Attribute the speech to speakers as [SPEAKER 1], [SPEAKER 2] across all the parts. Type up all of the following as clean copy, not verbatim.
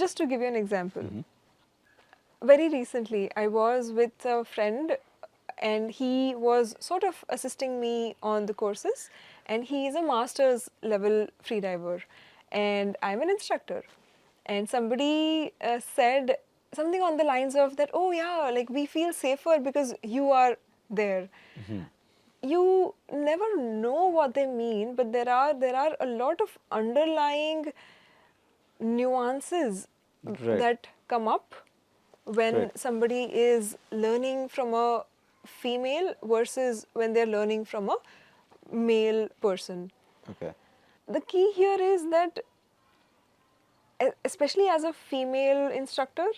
[SPEAKER 1] just to give you an example, very recently I was with a friend and he was sort of assisting me on the courses, and he is a master's level freediver and I'm an instructor. And somebody said something on the lines of that, oh yeah, like we feel safer because you are there. You never know what they mean, but there are a lot of underlying nuances
[SPEAKER 2] Right.
[SPEAKER 1] that come up when
[SPEAKER 2] Right.
[SPEAKER 1] somebody is learning from a female versus when they're learning from a male person.
[SPEAKER 2] Okay.
[SPEAKER 1] The key here is that, especially as a female instructor,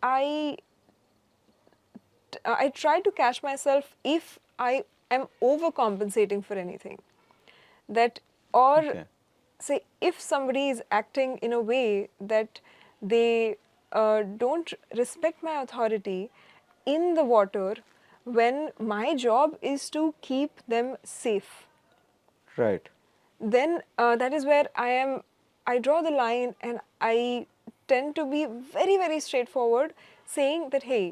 [SPEAKER 1] I I try to catch myself if I am overcompensating for anything. That, or
[SPEAKER 2] Okay.
[SPEAKER 1] say, if somebody is acting in a way that they don't respect my authority in the water when my job is to keep them safe,
[SPEAKER 2] Right.
[SPEAKER 1] then that is where I draw the line, and I tend to be very, very straightforward, saying that, hey,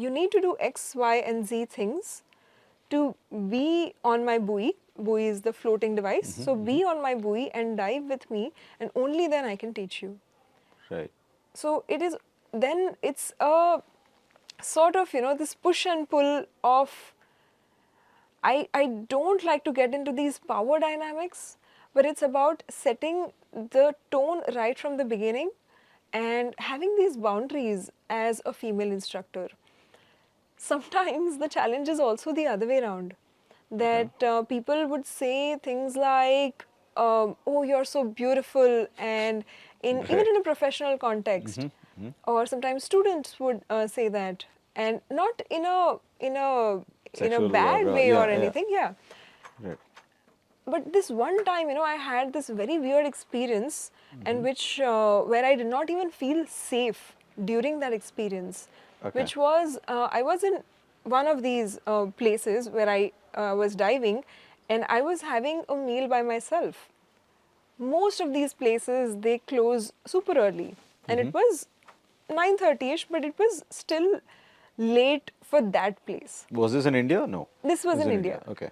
[SPEAKER 1] you need to do X, Y, and Z things to be on my buoy. Buoy is the floating device. So be on my buoy and dive with me, and only then I can teach you.
[SPEAKER 2] Right.
[SPEAKER 1] So it's a sort of, this push and pull of, I don't like to get into these power dynamics, but it's about setting the tone right from the beginning and having these boundaries as a female instructor. Sometimes the challenge is also the other way around,
[SPEAKER 2] Okay.
[SPEAKER 1] that people would say things like, oh, you're so beautiful, and even
[SPEAKER 2] Right.
[SPEAKER 1] in a professional context, or sometimes students would say that, and not in a
[SPEAKER 2] Sexual
[SPEAKER 1] bad
[SPEAKER 2] or
[SPEAKER 1] way or
[SPEAKER 2] yeah, yeah.
[SPEAKER 1] anything, yeah.
[SPEAKER 2] Right.
[SPEAKER 1] But this one time, I had this very weird experience, and which where I did not even feel safe during that experience,
[SPEAKER 2] Okay.
[SPEAKER 1] which was, I was in one of these places where I was diving, and I was having a meal by myself. Most of these places, they close super early, and it was 9:30ish, but it was still late for that place.
[SPEAKER 2] Was this in India? No.
[SPEAKER 1] This was
[SPEAKER 2] This is
[SPEAKER 1] in
[SPEAKER 2] in
[SPEAKER 1] India.
[SPEAKER 2] India. Okay.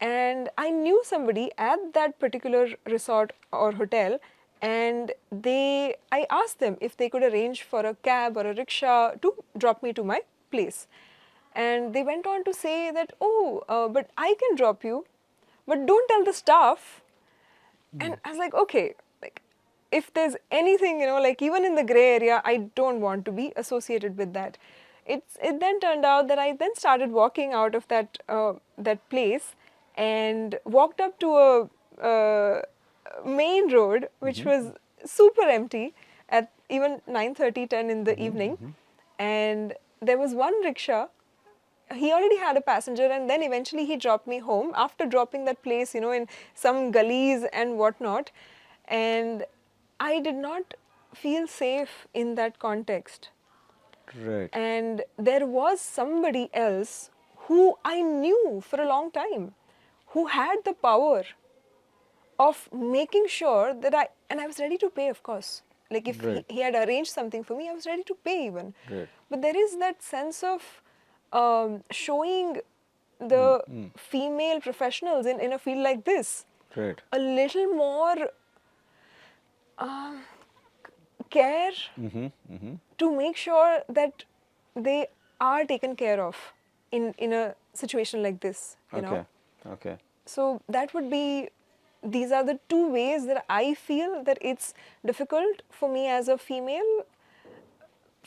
[SPEAKER 1] And I knew somebody at that particular resort or hotel, and I asked them if they could arrange for a cab or a rickshaw to drop me to my place. And they went on to say that, oh, but I can drop you, but don't tell the staff. And I was like, okay, like, if there's anything, like even in the gray area, I don't want to be associated with that. It then turned out that I then started walking out of that place and walked up to a main road, which was super empty at even 9:30, 10 in the evening. And there was one rickshaw. He already had a passenger, and then eventually he dropped me home after dropping that place, in some gullies and whatnot. And I did not feel safe in that context.
[SPEAKER 2] Right.
[SPEAKER 1] And there was somebody else who I knew for a long time, who had the power of making sure that and I was ready to pay, of course. Like, if
[SPEAKER 2] Right.
[SPEAKER 1] he had arranged something for me, I was ready to pay even.
[SPEAKER 2] Right.
[SPEAKER 1] But there is that sense of showing the female professionals in a field like this
[SPEAKER 2] Right.
[SPEAKER 1] a little more um, care to make sure that they are taken care of in a situation like this.
[SPEAKER 2] Okay. Okay.
[SPEAKER 1] So that would be, these are the two ways that I feel that it's difficult for me as a female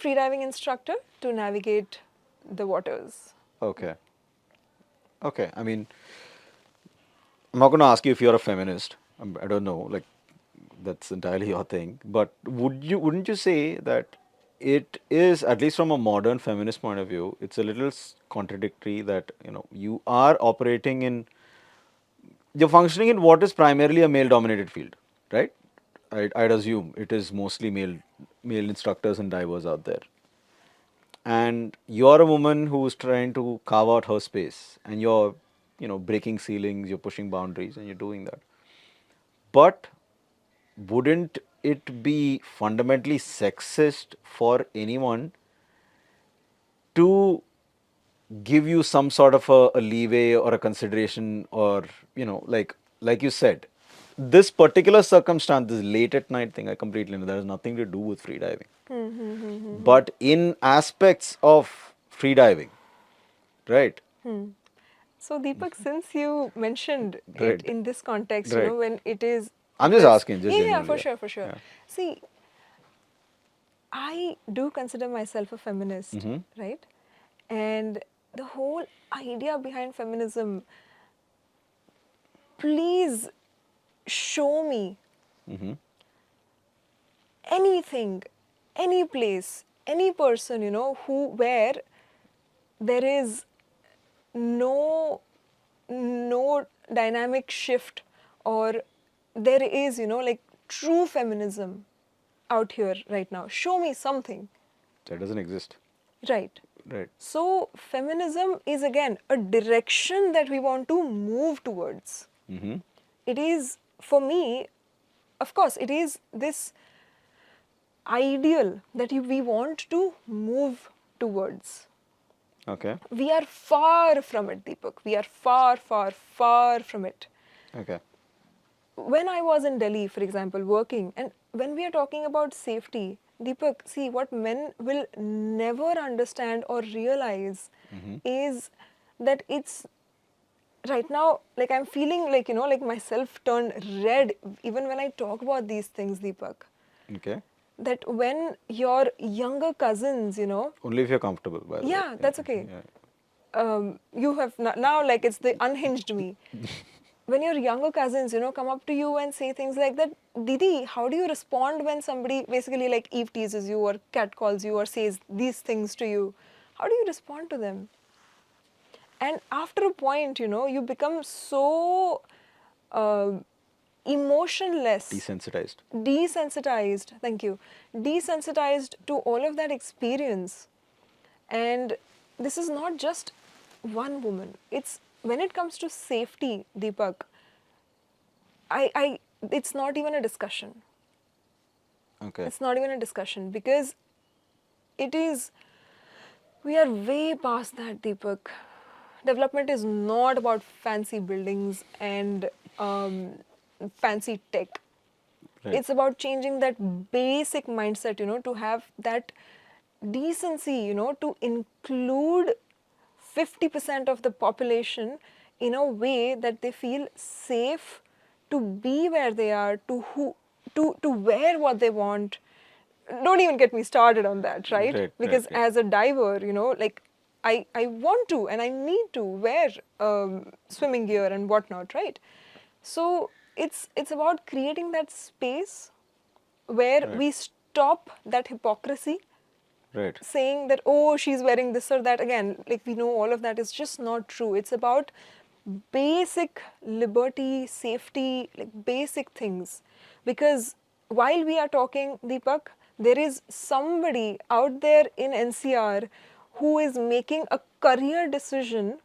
[SPEAKER 1] freediving instructor to navigate the waters.
[SPEAKER 2] Okay. Okay. I mean, I'm not going to ask you if you're a feminist. I don't know. Like, that's entirely your thing. But wouldn't you say that it is, at least from a modern feminist point of view, it's a little contradictory that you are operating in, you're functioning in what is primarily a male-dominated field, right? I'd assume it is mostly male instructors and divers out there, and you're a woman who's trying to carve out her space, and you're breaking ceilings, you're pushing boundaries, and you're doing that. But wouldn't it be fundamentally sexist for anyone to give you some sort of a leeway or a consideration, or like you said, this particular circumstance, this late at night thing, I completely know that has nothing to do with free diving. But in aspects of free diving, right?
[SPEAKER 1] So Deepak, since you mentioned it
[SPEAKER 2] Right.
[SPEAKER 1] in this context,
[SPEAKER 2] Right.
[SPEAKER 1] when it is
[SPEAKER 2] I'm just
[SPEAKER 1] this,
[SPEAKER 2] asking, just
[SPEAKER 1] yeah, for
[SPEAKER 2] genuinely.
[SPEAKER 1] sure, for sure.
[SPEAKER 2] Yeah.
[SPEAKER 1] See, I do consider myself a feminist,
[SPEAKER 2] Mm-hmm.
[SPEAKER 1] right? And the whole idea behind feminism, please show me
[SPEAKER 2] Mm-hmm.
[SPEAKER 1] anything, any place, any person, where there is no dynamic shift, or there is, like true feminism out here right now. Show me something.
[SPEAKER 2] That doesn't exist.
[SPEAKER 1] Right.
[SPEAKER 2] Right.
[SPEAKER 1] So feminism is again a direction that we want to move towards.
[SPEAKER 2] Mm-hmm.
[SPEAKER 1] It is, for me, of course, it is this ideal that we want to move towards.
[SPEAKER 2] Okay.
[SPEAKER 1] We are far from it, Deepak. We are far, far, far from it.
[SPEAKER 2] Okay.
[SPEAKER 1] When I was in Delhi, for example, working, and when we are talking about safety, Deepak, see, what men will never understand or realize is that it's right now, like I'm feeling like, like myself turn red even when I talk about these things, Deepak.
[SPEAKER 2] Okay.
[SPEAKER 1] That when your younger cousins,
[SPEAKER 2] Only if you're comfortable, by the way.
[SPEAKER 1] yeah, that's okay.
[SPEAKER 2] Yeah.
[SPEAKER 1] You have now, like, it's the unhinged me. When your younger cousins, come up to you and say things like that, Didi, how do you respond when somebody basically like Eve teases you or catcalls you or says these things to you? How do you respond to them? And after a point, you become so uh, emotionless,
[SPEAKER 2] Desensitized.
[SPEAKER 1] desensitized, thank you, desensitized to all of that experience. And this is not just one woman. It's when it comes to safety, Deepak, it's not even a discussion.
[SPEAKER 2] Okay.
[SPEAKER 1] It's not even a discussion because it is, we are way past that, Deepak. Development is not about fancy buildings and fancy tech.
[SPEAKER 2] Right.
[SPEAKER 1] It's about changing that basic mindset, to have that decency, to include 50% of the population in a way that they feel safe to be where they are, to wear what they want. Don't even get me started on that, right?
[SPEAKER 2] Right. Right.
[SPEAKER 1] Because
[SPEAKER 2] Right.
[SPEAKER 1] as a diver, like I want to and I need to wear swimming gear and whatnot, right? So it's about creating that space where
[SPEAKER 2] Right.
[SPEAKER 1] we stop that hypocrisy,
[SPEAKER 2] Right.
[SPEAKER 1] saying that, oh, she's wearing this or that. Again, like, we know all of that is just not true. It's about basic liberty, safety, like basic things. Because while we are talking, Deepak, there is somebody out there in NCR who is making a career decision,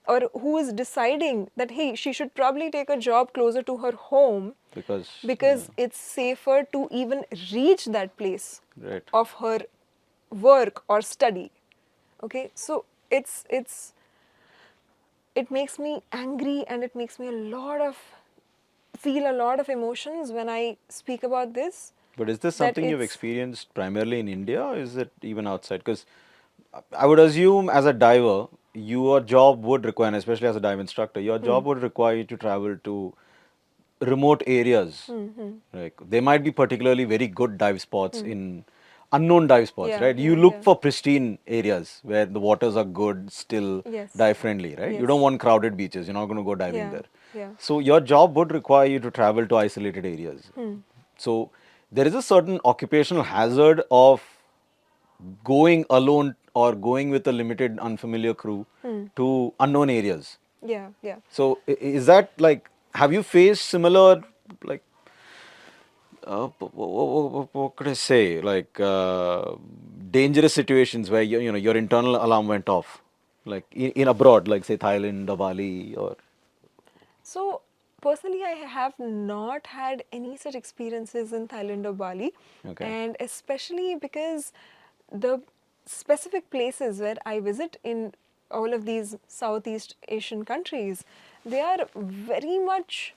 [SPEAKER 1] or who is deciding that, hey, she should probably take a job closer to her home
[SPEAKER 2] Because
[SPEAKER 1] because it's safer to even reach that place
[SPEAKER 2] right.
[SPEAKER 1] of her work or study. Okay, so it makes me angry, and it makes me feel a lot of emotions when I speak about this.
[SPEAKER 2] But is this
[SPEAKER 1] That
[SPEAKER 2] something you've
[SPEAKER 1] it's
[SPEAKER 2] experienced primarily in India, or is it even outside? Because I would assume as a diver, your job would require, and especially as a dive instructor, your job would require you to travel to remote areas. Like there might be particularly very good dive spots in unknown dive spots,
[SPEAKER 1] yeah,
[SPEAKER 2] right? You
[SPEAKER 1] yeah,
[SPEAKER 2] look
[SPEAKER 1] yeah.
[SPEAKER 2] for pristine areas where the waters are good, still
[SPEAKER 1] Yes.
[SPEAKER 2] dive friendly, right? You don't
[SPEAKER 1] Yes.
[SPEAKER 2] want crowded beaches. You're not going to go diving
[SPEAKER 1] Yeah,
[SPEAKER 2] there.
[SPEAKER 1] yeah.
[SPEAKER 2] So your job would require you to travel to isolated areas. So there is a certain occupational hazard of going alone or going with a limited unfamiliar crew to unknown areas.
[SPEAKER 1] Yeah, yeah.
[SPEAKER 2] So is that like, have you faced similar, like, what could I say, like dangerous situations where your internal alarm went off, like in abroad, like say Thailand or Bali or
[SPEAKER 1] So personally, I have not had any such experiences in Thailand or Bali.
[SPEAKER 2] Okay.
[SPEAKER 1] And especially because the specific places where I visit in all of these Southeast Asian countries, they are very much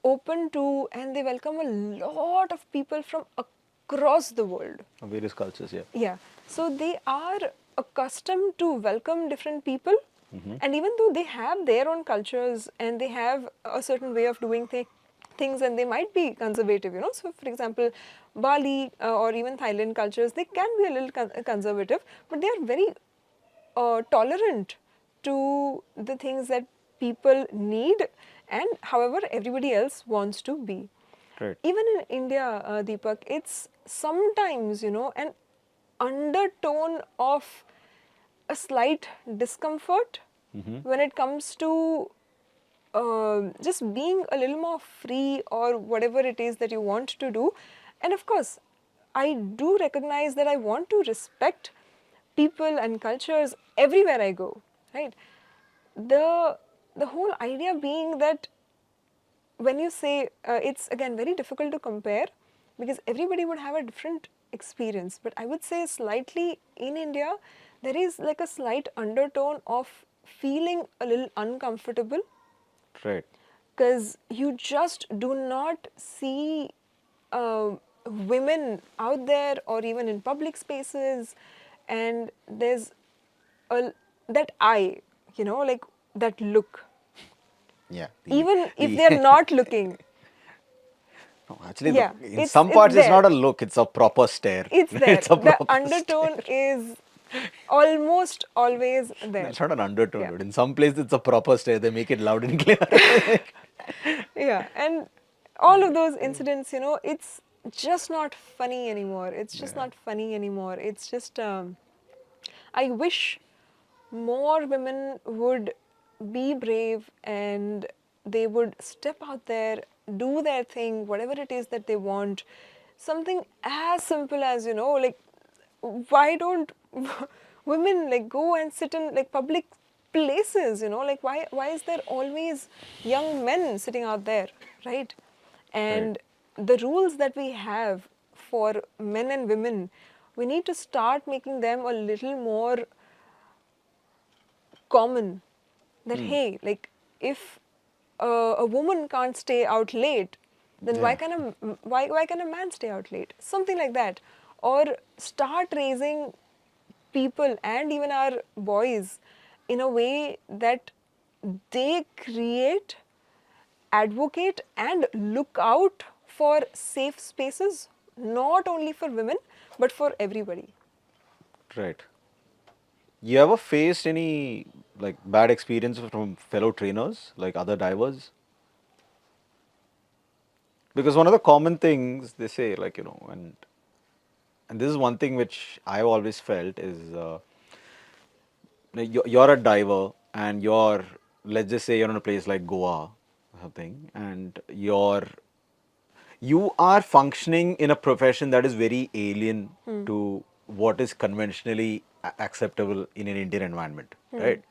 [SPEAKER 1] open to and they welcome a lot of people from across the world.
[SPEAKER 2] Various cultures, yeah.
[SPEAKER 1] Yeah. So they are accustomed to welcome different people. And even though they have their own cultures and they have a certain way of doing things and they might be conservative, you know. So, for example, Bali or even Thailand cultures, they can be a little conservative, but they are very tolerant to the things that people need and however everybody else wants to be.
[SPEAKER 2] Right.
[SPEAKER 1] Even in India, Deepak, it's sometimes, you know, an undertone of a slight discomfort when it comes to just being a little more free or whatever it is that you want to do. And of course, I do recognize that I want to respect people and cultures everywhere I go, right? The whole idea being that when you say it's again very difficult to compare because everybody would have a different experience, but I would say slightly in India there is like a slight undertone of feeling a little uncomfortable
[SPEAKER 2] Right.
[SPEAKER 1] because you just do not see women out there or even in public spaces, and there's a that eye, you know, like that look,
[SPEAKER 2] Yeah.
[SPEAKER 1] even if they're not looking.
[SPEAKER 2] No, actually,
[SPEAKER 1] Yeah,
[SPEAKER 2] in some
[SPEAKER 1] it's
[SPEAKER 2] parts, it's not
[SPEAKER 1] there.
[SPEAKER 2] a look; it's a proper stare.
[SPEAKER 1] It's there.
[SPEAKER 2] It's a
[SPEAKER 1] The
[SPEAKER 2] proper stare.
[SPEAKER 1] undertone is almost always there.
[SPEAKER 2] It's not an undertone,
[SPEAKER 1] Yeah.
[SPEAKER 2] dude. In some places, it's a proper stare. They make it loud and clear.
[SPEAKER 1] Yeah, and all of those incidents, you know, it's just not funny anymore. It's just
[SPEAKER 2] Yeah.
[SPEAKER 1] not funny anymore. It's just, I wish more women would be brave and they would step out there, do their thing, whatever it is that they want. Something as simple as, you know, like, why don't women like go and sit in like public places, you know, like why is there always young men sitting out there, right?
[SPEAKER 2] Right.
[SPEAKER 1] And the rules that we have for men and women, we need to start making them a little more common. That hey, like if a woman can't stay out late, then
[SPEAKER 2] Yeah.
[SPEAKER 1] why can a man stay out late? Something like that, or start raising people and even our boys in a way that they create, advocate, and look out for safe spaces, not only for women but for everybody.
[SPEAKER 2] Right. You ever faced any like bad experiences from fellow trainers, like other divers? Because one of the common things they say, like and this is one thing which I've always felt is you're a diver and let's just say you're in a place like Goa or something, and you are functioning in a profession that is very alien to what is conventionally acceptable in an Indian environment, right?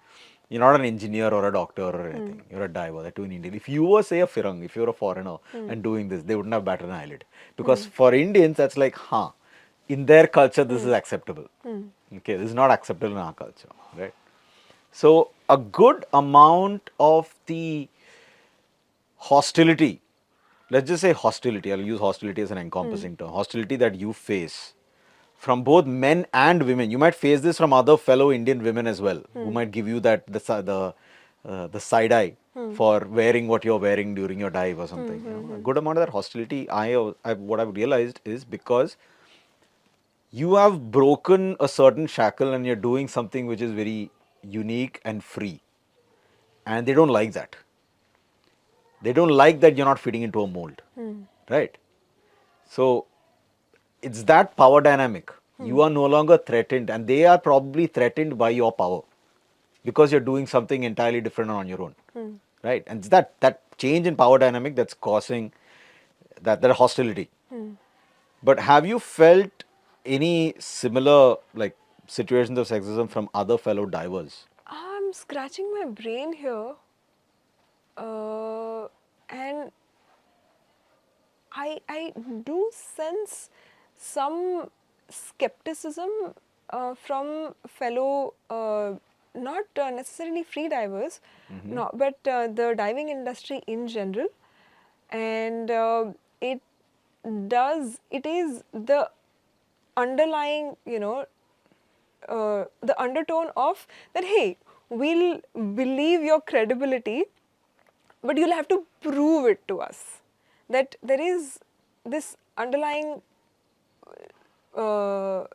[SPEAKER 2] You're not an engineer or a doctor or anything. You're a diver. That too in India. If you were, say, a Firang, if you're a foreigner and doing this, they wouldn't have batted an eyelid. Because for Indians, that's like, in their culture, this is acceptable. Okay, this is not acceptable in our culture, right? So, a good amount of the hostility, let's just say hostility, I'll use hostility as an encompassing term, hostility that you face from both men and women. You might face this from other fellow Indian women as well, who might give you the side eye for wearing what you're wearing during your dive or something. A good amount of that hostility, what I've realized is because you have broken a certain shackle and you're doing something which is very unique and free, and they don't like that. They don't like that you're not fitting into a mold, right? So it's that power dynamic. You are no longer threatened, and they are probably threatened by your power because you're doing something entirely different on your own, right? And it's that change in power dynamic that's causing that hostility. But have you felt any similar like situations of sexism from other fellow divers?
[SPEAKER 1] I'm scratching my brain here. Uh, And I do sense some skepticism from fellow, not necessarily free divers, no, but the diving industry in general. And it it is the underlying, the undertone of that, hey, we'll believe your credibility, but you'll have to prove it to us. That there is this underlying uh,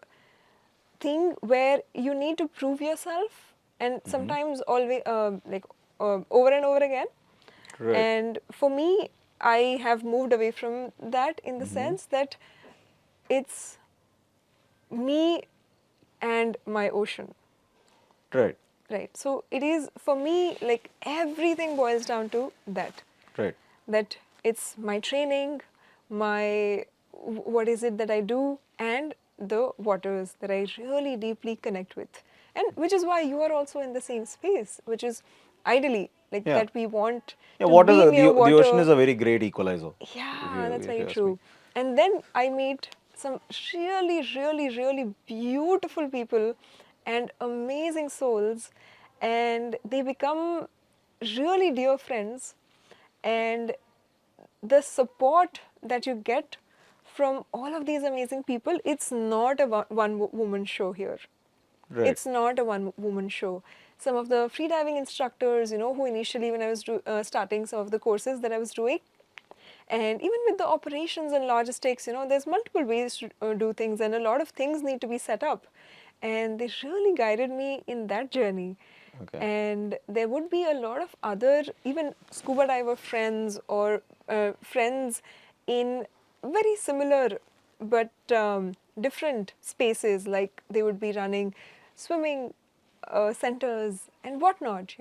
[SPEAKER 1] thing where you need to prove yourself, and sometimes always over and over again.
[SPEAKER 2] Right.
[SPEAKER 1] And for me, I have moved away from that in the sense that it's me and my ocean.
[SPEAKER 2] Right.
[SPEAKER 1] Right. So it is, for me, like everything boils down to that.
[SPEAKER 2] Right.
[SPEAKER 1] That it's my training, my what is it that I do, and the waters that I really deeply connect with. And which is why you are also in the same space, which is ideally like
[SPEAKER 2] Yeah.
[SPEAKER 1] that we want
[SPEAKER 2] Yeah.
[SPEAKER 1] to
[SPEAKER 2] Water,
[SPEAKER 1] be near
[SPEAKER 2] the ocean
[SPEAKER 1] water.
[SPEAKER 2] is a very great equalizer.
[SPEAKER 1] Yeah, that's
[SPEAKER 2] If
[SPEAKER 1] very
[SPEAKER 2] you ask me.
[SPEAKER 1] true. And then I meet some really, really, really beautiful people and amazing souls, and they become really dear friends. And the support that you get from all of these amazing people, it's not a one woman show here.
[SPEAKER 2] Right.
[SPEAKER 1] It's not a one woman show. Some of the freediving instructors, who initially, when I was starting some of the courses that I was doing, and even with the operations and logistics, there's multiple ways to do things, and a lot of things need to be set up. And they really guided me in that journey.
[SPEAKER 2] Okay.
[SPEAKER 1] And there would be a lot of other, even scuba diver friends or friends in very similar but different spaces, like they would be running swimming centers and whatnot.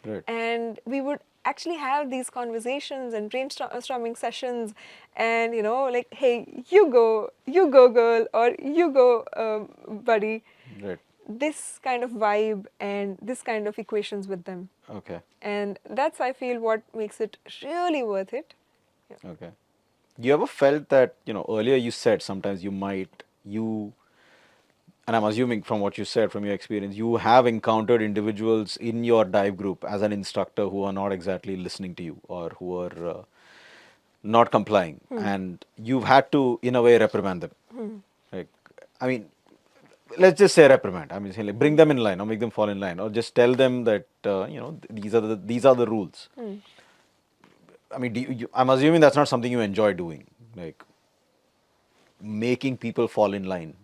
[SPEAKER 2] Right.
[SPEAKER 1] And we would actually have these conversations and brainstorming sessions, and like, hey, you go girl, or you go buddy.
[SPEAKER 2] Right.
[SPEAKER 1] This kind of vibe and this kind of equations with them.
[SPEAKER 2] Okay.
[SPEAKER 1] And that's, I feel, what makes it really worth it. Yeah.
[SPEAKER 2] Okay. You ever felt that, earlier you said sometimes and I'm assuming from what you said, from your experience, you have encountered individuals in your dive group as an instructor who are not exactly listening to you, or who are not complying, and you've had to, in a way, reprimand them. Like, I mean, let's just say reprimand. I mean, say like bring them in line, or make them fall in line, or just tell them that these are the rules. I mean, I'm assuming that's not something you enjoy doing, like making people fall in line.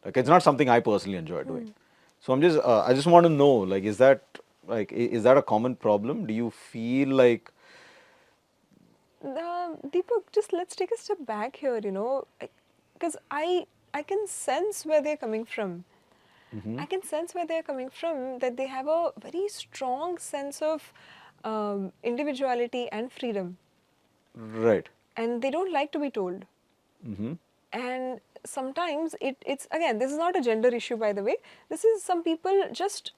[SPEAKER 2] Like, it's not something I personally enjoy doing. So I just want to know, like, is that a common problem? Do you feel like,
[SPEAKER 1] Deepak, just let's take a step back here, because I can sense where they're coming from. I can sense where they're coming from, that they have a very strong sense of individuality and freedom,
[SPEAKER 2] right?
[SPEAKER 1] and they don't like to be told.
[SPEAKER 2] Mm-hmm.
[SPEAKER 1] And sometimes it's, again, this is not a gender issue, by the way. This is, some people just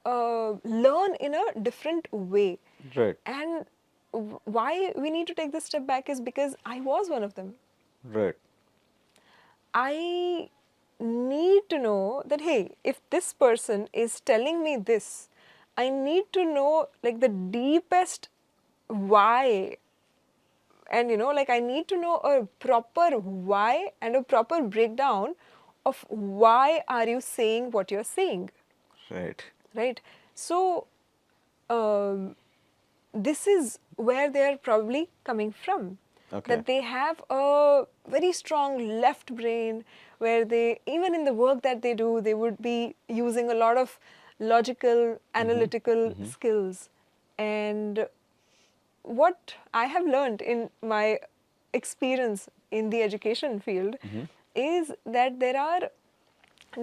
[SPEAKER 1] learn in a different way.
[SPEAKER 2] Right.
[SPEAKER 1] And why we need to take this step back is because I was one of them.
[SPEAKER 2] Right.
[SPEAKER 1] I need to know that, hey, if this person is telling me this, I need to know, like, the deepest why. And like, I need to know a proper why and a proper breakdown of why are you saying what you're saying.
[SPEAKER 2] Right.
[SPEAKER 1] Right. So this is where they're probably coming from.
[SPEAKER 2] Okay.
[SPEAKER 1] That they have a very strong left brain, where they, even in the work that they do, they would be using a lot of logical, analytical skills. And what I have learned in my experience in the education field is that there are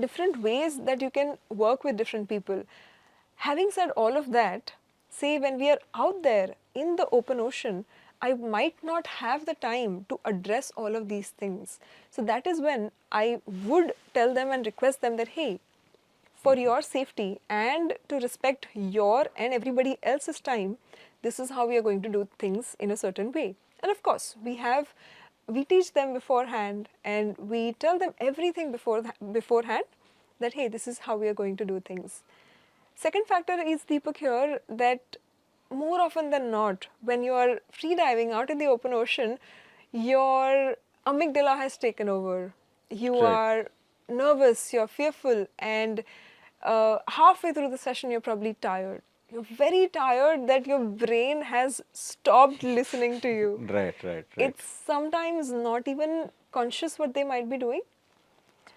[SPEAKER 1] different ways that you can work with different people. Having said all of that, say when we are out there in the open ocean, I might not have the time to address all of these things. So that is when I would tell them and request them that, hey, for your safety and to respect your and everybody else's time, this is how we are going to do things in a certain way. And of course, we teach them beforehand, and we tell them everything beforehand, that hey, this is how we are going to do things. Second factor is, Deepak, here, that more often than not, when you are free diving out in the open ocean, your amygdala has taken over. You
[SPEAKER 2] Right.
[SPEAKER 1] are nervous, you're fearful, and halfway through the session, you're probably tired. You're very tired that your brain has stopped listening to you.
[SPEAKER 2] Right, right, right.
[SPEAKER 1] It's sometimes not even conscious what they might be doing.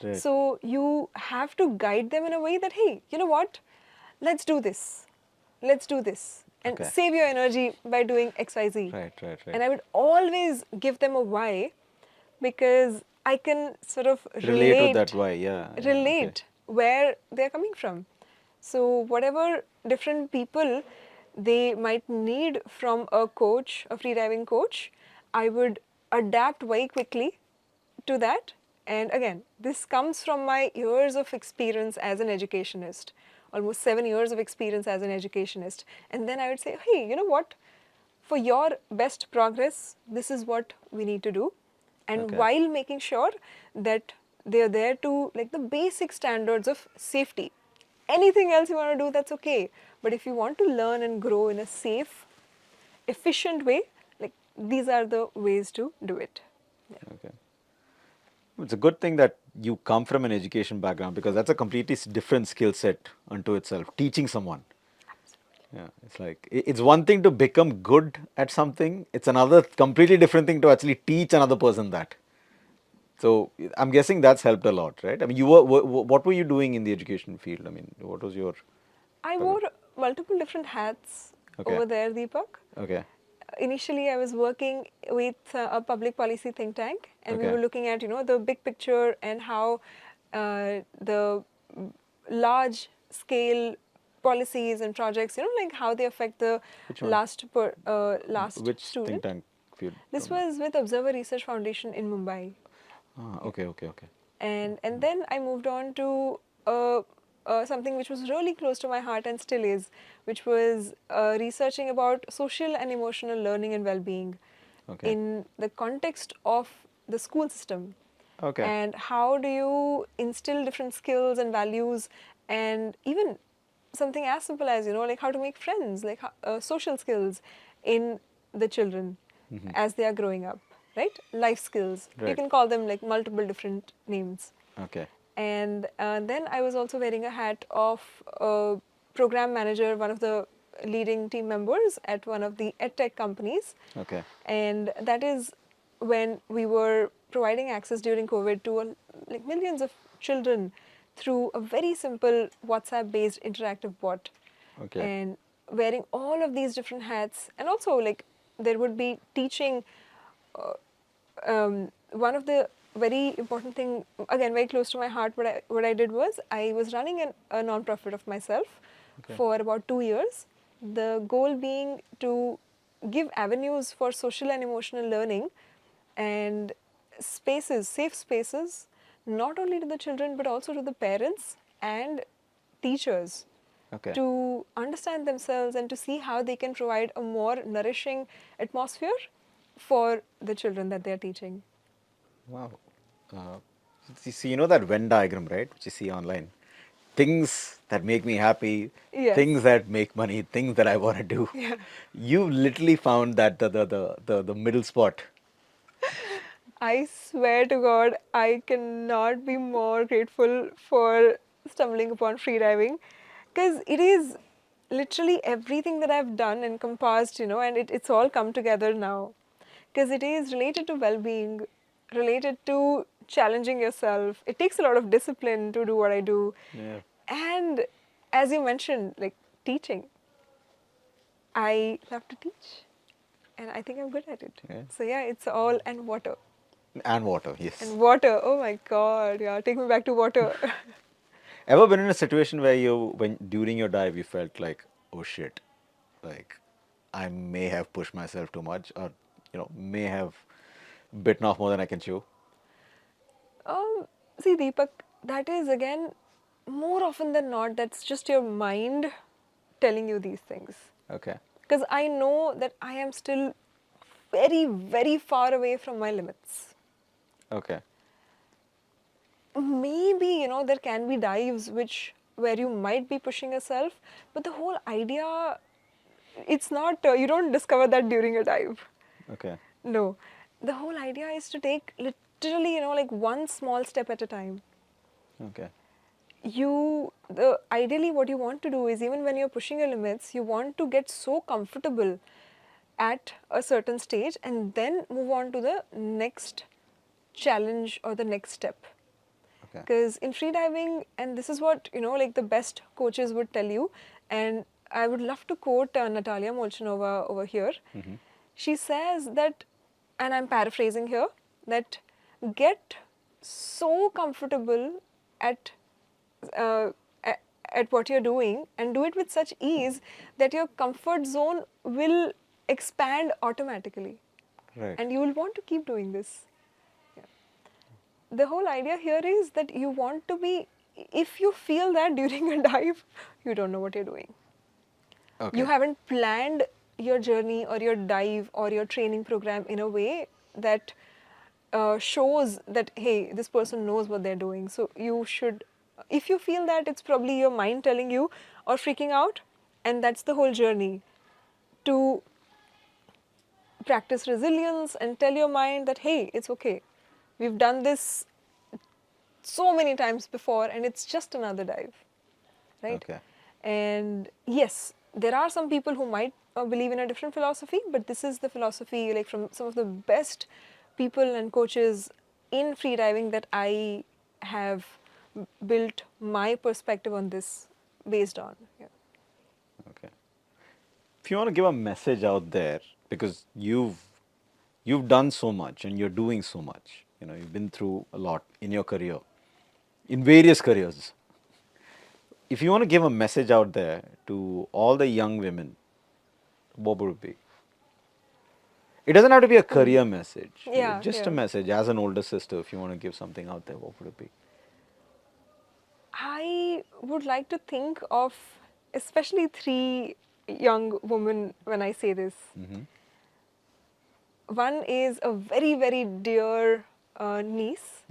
[SPEAKER 2] Right.
[SPEAKER 1] So you have to guide them in a way that, hey, you know what? Let's do this. Let's do this. And
[SPEAKER 2] Okay.
[SPEAKER 1] save your energy by doing XYZ.
[SPEAKER 2] Right, right, right.
[SPEAKER 1] And I would always give them a why, because I can sort of
[SPEAKER 2] Relate with that why, yeah, yeah, okay.
[SPEAKER 1] relate where they're coming from. So whatever different people they might need from a coach, a freediving coach, I would adapt very quickly to that. And again, this comes from my years of experience as an educationist, almost 7 years of experience as an educationist. And then I would say, hey, you know what? For your best progress, this is what we need to do. And
[SPEAKER 2] Okay.
[SPEAKER 1] while making sure that they're there to, like, the basic standards of safety. Anything else you want to do, that's okay. But if you want to learn and grow in a safe, efficient way, like, these are the ways to do it.
[SPEAKER 2] Okay. It's a good thing that you come from an education background, because that's a completely different skill set unto itself. Teaching someone. Yeah, it's like it's one thing to become good at something. It's another completely different thing to actually teach another person that. So I'm guessing that's helped a lot, right? I mean, what were you doing in the education field? I mean, what was your
[SPEAKER 1] I
[SPEAKER 2] uh,
[SPEAKER 1] wore multiple different hats
[SPEAKER 2] okay,
[SPEAKER 1] over there, Deepak.
[SPEAKER 2] okay,
[SPEAKER 1] Initially, I was working with a public policy think tank, and we
[SPEAKER 2] okay,
[SPEAKER 1] were looking at, the big picture and how the large scale policies and projects, like how they affect the
[SPEAKER 2] which one?
[SPEAKER 1] last
[SPEAKER 2] Which think
[SPEAKER 1] student.
[SPEAKER 2] tank? If you
[SPEAKER 1] This
[SPEAKER 2] don't mind.
[SPEAKER 1] was with Observer Research Foundation in Mumbai.
[SPEAKER 2] Ah, okay, okay, okay.
[SPEAKER 1] And then I moved on to something which was really close to my heart and still is, which was researching about social and emotional learning and well-being
[SPEAKER 2] Okay.
[SPEAKER 1] in the context of the school system.
[SPEAKER 2] Okay.
[SPEAKER 1] And how do you instill different skills and values, and even something as simple as, like how to make friends, like social skills in the children as they are growing up, right? Life skills. You
[SPEAKER 2] Right.
[SPEAKER 1] can call them like multiple different names.
[SPEAKER 2] Okay.
[SPEAKER 1] And then I was also wearing a hat of program manager, one of the leading team members at one of the edtech companies.
[SPEAKER 2] Okay.
[SPEAKER 1] And that is when we were providing access during COVID to like millions of children through a very simple WhatsApp-based interactive bot.
[SPEAKER 2] Okay.
[SPEAKER 1] And wearing all of these different hats, and also like there would be teaching. One of the very important thing, again very close to my heart, what I did was I was running a non-profit of myself
[SPEAKER 2] Okay.
[SPEAKER 1] for about 2 years. The goal being to give avenues for social and emotional learning and spaces, safe spaces, not only to the children but also to the parents and teachers,
[SPEAKER 2] Okay.
[SPEAKER 1] to understand themselves and to see how they can provide a more nourishing atmosphere for the children that they are teaching.
[SPEAKER 2] Wow. Uh, see, you know that Venn diagram, right? Which you see online. Things that make me happy,
[SPEAKER 1] Yes.
[SPEAKER 2] things that make money, things that I want to do.
[SPEAKER 1] Yeah.
[SPEAKER 2] You literally found that the middle spot.
[SPEAKER 1] I swear to God, I cannot be more grateful for stumbling upon freediving, because it is literally everything that I've done encompassed, and it's all come together now. Because it is related to well being, related to challenging yourself. It takes a lot of discipline to do what I do.
[SPEAKER 2] Yeah.
[SPEAKER 1] And as you mentioned, like teaching, I love to teach, and I think I'm good at it.
[SPEAKER 2] Yeah.
[SPEAKER 1] So, yeah, it's all and water.
[SPEAKER 2] And water, yes.
[SPEAKER 1] And water, oh my God, yeah, take me back to water.
[SPEAKER 2] Ever been in a situation where when during your dive, you felt like, oh shit, like I may have pushed myself too much, or may have bitten off more than I can chew?
[SPEAKER 1] See, Deepak, that is again, more often than not, that's just your mind telling you these things.
[SPEAKER 2] Okay.
[SPEAKER 1] because I know that I am still very, very far away from my limits.
[SPEAKER 2] Okay.
[SPEAKER 1] Maybe, there can be dives where you might be pushing yourself, but the whole idea, it's not, you don't discover that during a dive.
[SPEAKER 2] Okay.
[SPEAKER 1] No. The whole idea is to take literally, like one small step at a time.
[SPEAKER 2] Okay.
[SPEAKER 1] Ideally what you want to do is, even when you're pushing your limits, you want to get so comfortable at a certain stage and then move on to the next challenge or the next step.
[SPEAKER 2] Okay.
[SPEAKER 1] Because in freediving, and this is what, like the best coaches would tell you, and I would love to quote Natalia Molchanova over here. She says that, and I'm paraphrasing here, that get so comfortable at uh, at what you're doing and do it with such ease that your comfort zone will expand automatically,
[SPEAKER 2] Right.
[SPEAKER 1] and you will want to keep doing this. The whole idea here is that you want to be, if you feel that during a dive, you don't know what you're doing.
[SPEAKER 2] Okay.
[SPEAKER 1] You haven't planned your journey or your dive or your training program in a way that shows that, hey, this person knows what they're doing. So you should, if you feel that, it's probably your mind telling you or freaking out, and that's the whole journey, to practice resilience and tell your mind that, hey, it's okay. We've done this so many times before and it's just another dive, right?
[SPEAKER 2] Okay.
[SPEAKER 1] And yes, there are some people who might believe in a different philosophy, but this is the philosophy, like, from some of the best people and coaches in freediving that I have built my perspective on this based on. Yeah.
[SPEAKER 2] Okay. If you want to give a message out there, because you've done so much and you're doing so much, you've been through a lot in your career, in various careers. If you want to give a message out there to all the young women, what would it be? It doesn't have to be a career message.
[SPEAKER 1] Yeah,
[SPEAKER 2] Just a
[SPEAKER 1] yeah.
[SPEAKER 2] message as an older sister. If you want to give something out there, what would it be?
[SPEAKER 1] I would like to think of especially three young women when I say this. One is a very, very dear niece.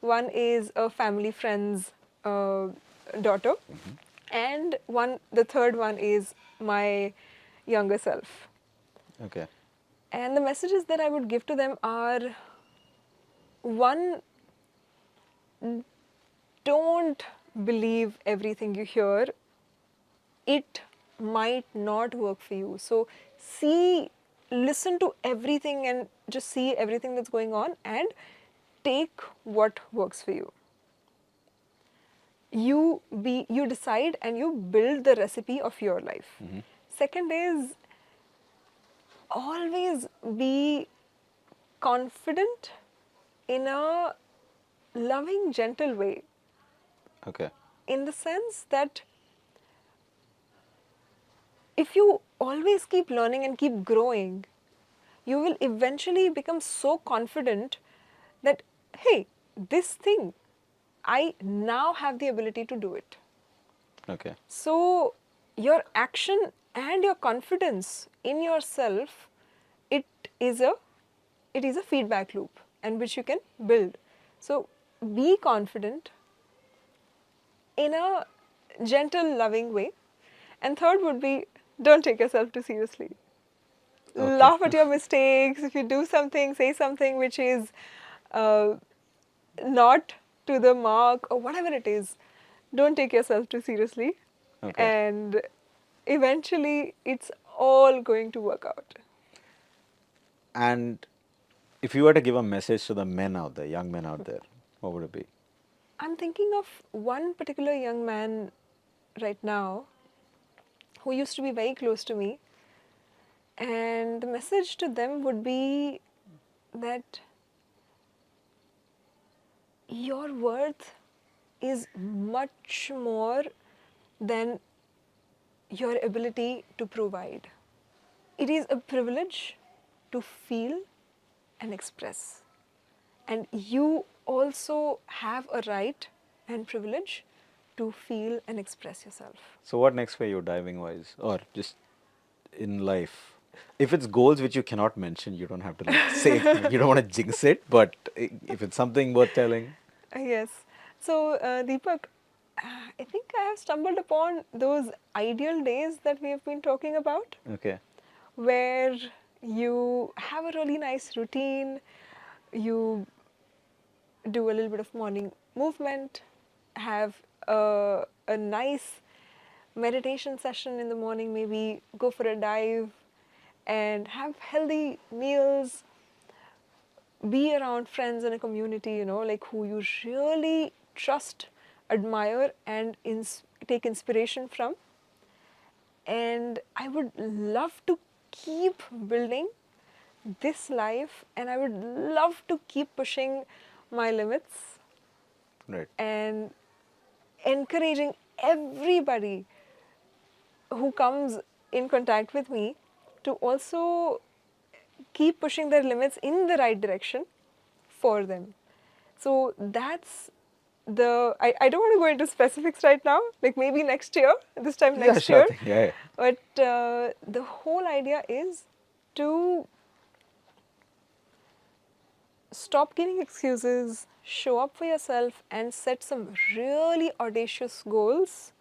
[SPEAKER 1] One is a family friend's daughter. And the third one is my younger self.
[SPEAKER 2] Okay.
[SPEAKER 1] And the messages that I would give to them are, one, don't believe everything you hear. It might not work for you. So listen to everything and just see everything that's going on and take what works for you. You decide and you build the recipe of your life. Second is, always be confident in a loving, gentle way.
[SPEAKER 2] Okay.
[SPEAKER 1] In the sense that if you always keep learning and keep growing, you will eventually become so confident that, hey, this thing, I now have the ability to do it.
[SPEAKER 2] Okay.
[SPEAKER 1] So your action and your confidence in yourself, it is a feedback loop, and which you can build. So be confident in a gentle, loving way. And third would be, don't take yourself too seriously.
[SPEAKER 2] Okay.
[SPEAKER 1] Laugh at your mistakes. If you do something, say something which is uh, not to the mark or whatever it is, don't take yourself too seriously.
[SPEAKER 2] Okay.
[SPEAKER 1] And eventually, it's all going to work out.
[SPEAKER 2] And if you were to give a message to the men out there, young men out there, what would it be?
[SPEAKER 1] I'm thinking of one particular young man right now who used to be very close to me. And the message to them would be that your worth is much more than your ability to provide. It is a privilege to feel and express. And you also have a right and privilege to feel and express yourself.
[SPEAKER 2] So what next for you diving wise, or just in life, if it's goals which you cannot mention, you don't have to like say, you don't want to jinx it, but if it's something worth telling.
[SPEAKER 1] Yes. So, Deepak, I think I have stumbled upon those ideal days that we have been talking about,
[SPEAKER 2] Okay.
[SPEAKER 1] where you have a really nice routine, you do a little bit of morning movement, have a nice meditation session in the morning, maybe go for a dive, and have healthy meals, be around friends in a community, like who you really trust, admire, and take inspiration from. And I would love to keep building this life, and I would love to keep pushing my limits
[SPEAKER 2] Right.
[SPEAKER 1] and encouraging everybody who comes in contact with me to also keep pushing their limits in the right direction for them. So that's I don't want to go into specifics right now, like maybe next year, this time
[SPEAKER 2] Yeah,
[SPEAKER 1] next
[SPEAKER 2] sure
[SPEAKER 1] year.
[SPEAKER 2] thing. Yeah, yeah.
[SPEAKER 1] But the whole idea is to stop giving excuses, show up for yourself, and set some really audacious goals,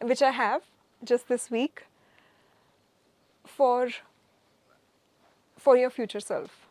[SPEAKER 1] which I have just this week for your future self.